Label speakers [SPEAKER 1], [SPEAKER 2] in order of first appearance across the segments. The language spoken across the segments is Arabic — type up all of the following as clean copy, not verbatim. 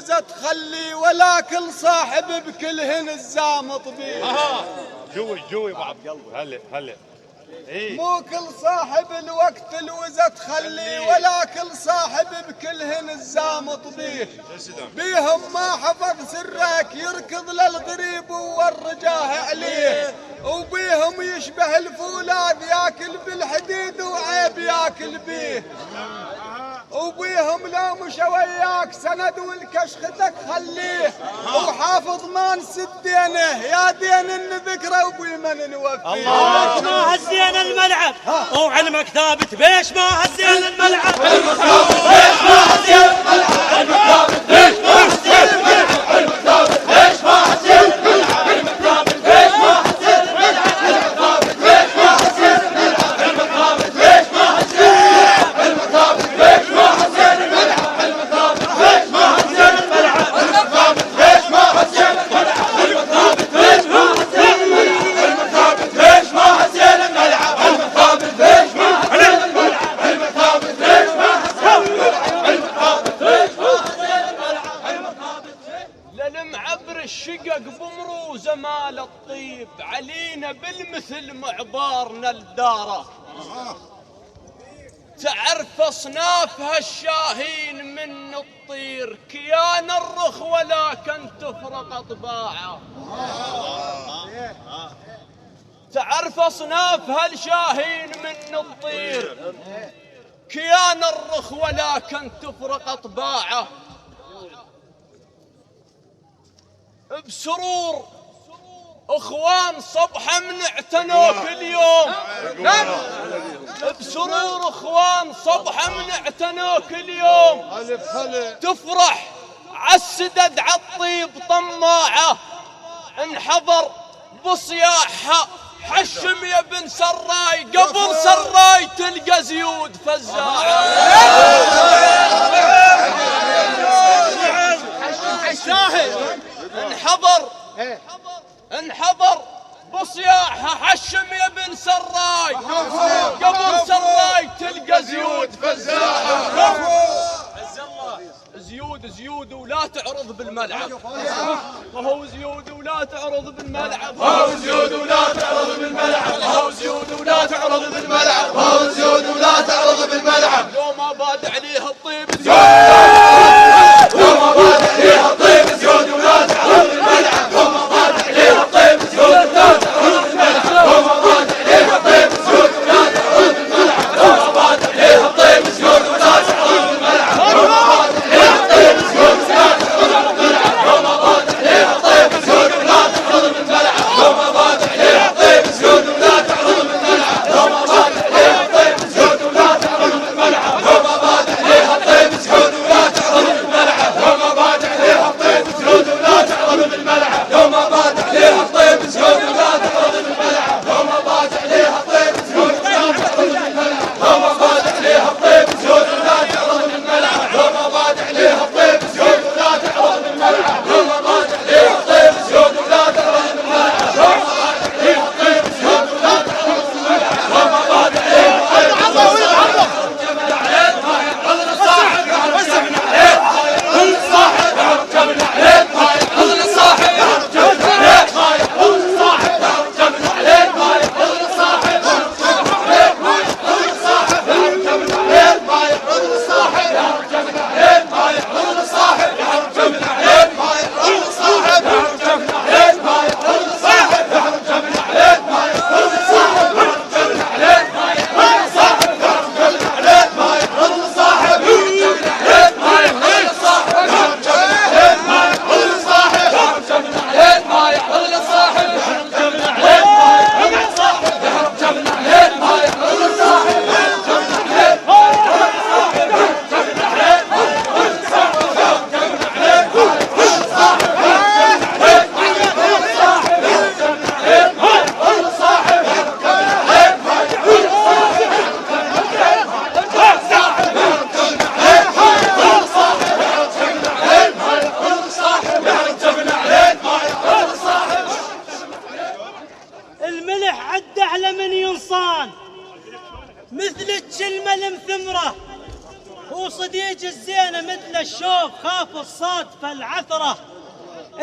[SPEAKER 1] الوزة تخلي، ولا كل صاحب بكلهن الزامط بيه.
[SPEAKER 2] جوي ابو عبد الله. هلا إيه؟
[SPEAKER 1] مو كل صاحب الوقت الوزة تخلي، ولا كل صاحب بكلهن الزامط بيه. بيهم ما حفظ سرك يركض للغريب وورجاه عليه، وبيهم يشبه الفولاذ ياكل بالحديد وعيب ياكل بيه. وبيهم لو مشى وياك سند والكشختك خليه، وحافظ ما نسد دينه يا دين الذكرى وبيمن نوفيه.
[SPEAKER 3] الله ما هزينا الملعب وعلمك ثابت بيش ما هزينا الملعب.
[SPEAKER 4] علمك ثابت بيش ما هزينا الملعب. علمك ثابت بيش ما هزينا الملعب. علمك ثابت بيش ما هزينا الملعب. علمك ثابت بيش ما هزينا الملعب. علمك ثابت بيش ما هزينا الملعب. علمك ثابت بيش ما هزينا الملعب. علمك ثابت بيش ما هزينا الملعب. علمك ثابت بيش ما هزينا الملعب. علمك ثابت بيش ما هزينا الملعب. علمك ثابت بيش ما هزينا الملعب. علمك ثابت بيش ما هزينا الملعب. علمك ثابت بيش ما هزينا الملعب. علمك ثابت بيش ما هزينا الملعب. علمك ثابت بيش ما هزينا الملعب. علمك ثابت
[SPEAKER 5] للمعبر الشقق بمروزه مال الطيب، علينا بالمثل معبارنا الداره. تعرف اصنافها الشاهين من الطير، كيان الرخ ولكن تفرق اطباعه. تعرف اصنافها الشاهين من الطير، كيان الرخ ولكن تفرق اطباعه. بسرور اخوان صبحه من اعتنوا كل يوم. بسرور اخوان صبحه من اعتنوا كل يوم. تفرح عالسدد عالطيب طماعه، انحضر بصياحها حشم يا بن سراي، قبل سراي تلقى زيود فزاعه. شاهد انحضر بصياحها حشم يا بن سراي، قبل سراي تلقى زيود فزاعه. زيود ولا تعرض بالملعب. وهو زيود ولا تعرض بالملعب.
[SPEAKER 4] وهو زيود ولا تعرض بالملعب. وهو زيود ولا تعرض بالملعب. وهو زيود ولا تعرض بالملعب.
[SPEAKER 5] لو ما باد عليها الطيب
[SPEAKER 4] زيود. لو ما باد عليها الطيب زيود ولا تعرض بالملعب. لو ما باد عليها الطيب زيود ولا تعرض بالملعب. لو ما باد عليها الطيب زيود ولا تعرض بالملعب. لو ما باد عليها الطيب زيود ولا تعرض بالملعب. لو ما باد عليها الطيب زيود ولا تعرض بالملعب. لو ما باد عليها الطيب زيود ولا تعرض بالملعب. لو ما باد عليها الطيب زيود ولا تعرض بالملعب. لو ما باد عليها الطيب زيود ولا تعرض بالملعب. لو ما باد عليها الطيب زيود ولا
[SPEAKER 3] صادفة العثرة،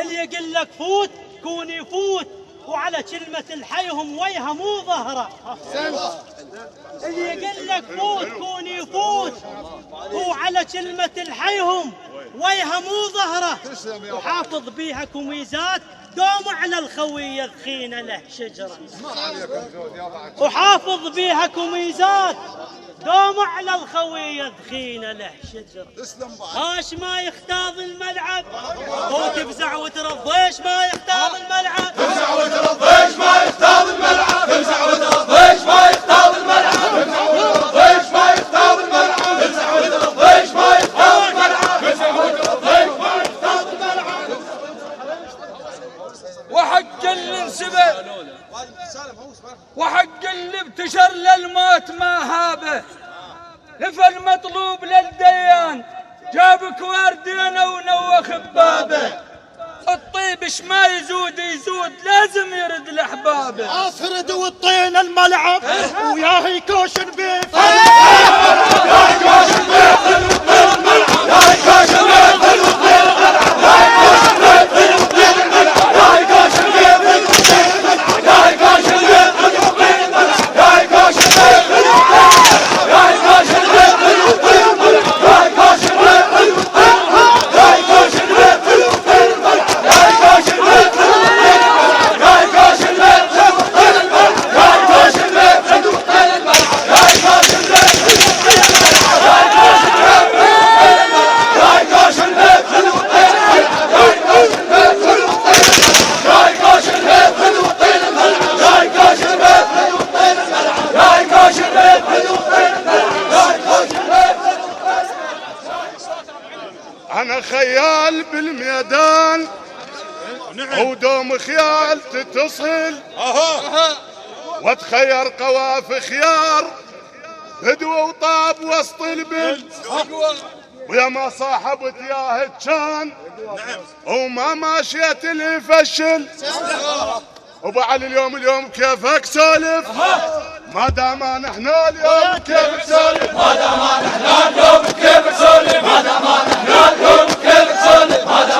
[SPEAKER 3] اللي يقول لك فوت كون يفوت، وعلى كلمة الحيهم ويها مو ظهره. اللي يقول لك فوت كون يفوت، وعلى كلمة الحيهم ويها مو ظهره. وحافظ بيها كوميزات دوم على الخوية ذخينة له شجرة. وحافظ بيها كوميزات دوم على الخوية ذخينة له شجرة. هاش ما يختاض الملعب وتفزع وترضيش ما يختاض الملعب.
[SPEAKER 4] تفزع وترضيش ما يختاض الملعب. تفزع وترضيش ما يختاض الملعب. تفزع وترضيش ما يختاض الملعب. تفزع وترضيش ما يختاض الملعب. تفزع وترضيش ما يختاض الملعب.
[SPEAKER 6] وحق اللي انسبه وحق اللي ابتشر للموت ما هابه. فالمطلوب للديان جابك واردينه ونوخ ببابه. الطيب اش ما يزود لازم يرد لاحبابه.
[SPEAKER 3] اصرد والطين الملعب وياه يكوشن بيه.
[SPEAKER 2] أنا خيال بالميدان ودوم خيال تتصل واتخير قواف خيار هدوة وطاب وسط البل. ويا ما صاحبت ياه كان وما ماشيت اللي فشل. وبعد اليوم كيفك سولف ما دام نحن اليوم كيفك سولف.
[SPEAKER 4] ما دام نحن اليوم كيفك سولف. ما دام نحن اليوم كيفك سولف. ما دام